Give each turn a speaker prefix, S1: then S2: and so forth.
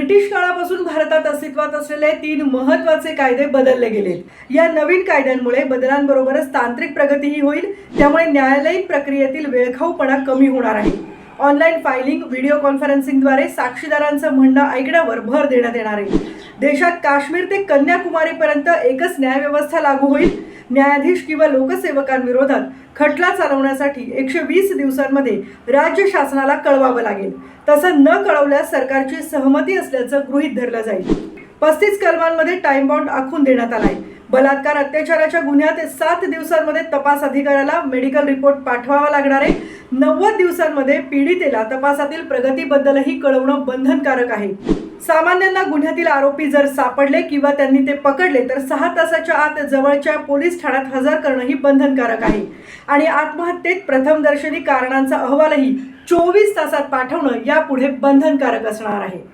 S1: British काळापासून भारतात अस्तित्वात असलेले 3 महत्त्वाचे कायदे बदलले गेलेत. या नवीन कायद्यांमुळे बदलांबरोबरच तांत्रिक प्रगतीही होईल. त्यामुळे न्यायालयीन प्रक्रियेतील वेळखाऊपणा कमी होणार आहे. ऑनलाईन फायलिंग, व्हिडिओ कॉन्फरन्सिंगद्वारे साक्षीदारांचं म्हणणं ऐकण्यावर भर देण्यात येणार आहे. देशात काश्मीर ते कन्याकुमारीपर्यंत एकच न्यायव्यवस्था लागू होईल. न्यायाधीश किंवा लोकसेवकांविरोधात खटला चालवण्यासाठी 120 दिवसांमध्ये राज्य शासनाला कळवावं लागेल. तसं न कळवल्यास सरकारची सहमती असल्याचं गृहीत धरलं जाईल. 35 कलमांमध्ये टाइम बाउंड आखून देण्यात आलाय. बलात्कार, अत्याचाराच्या गुन्ह्यात 7 दिवसांमध्ये तपास अधिकाऱ्याला मेडिकल रिपोर्ट पाठवावा लागणार आहे. 90 दिवसांमध्ये पीडितेला तपासातील प्रगतीबद्दलही कळवणं बंधनकारक आहे. सामान्यांना गुन्ह्यातील आरोपी जर सापडले किंवा त्यांनी ते पकडले तर 6 तासाच्या आत जवळच्या पोलीस ठाण्यात हजर करणंही बंधनकारक आहे. आणि आत्महत्येत प्रथमदर्शनी कारणांचा अहवालही 24 तासात पाठवणं यापुढे बंधनकारक असणार आहे.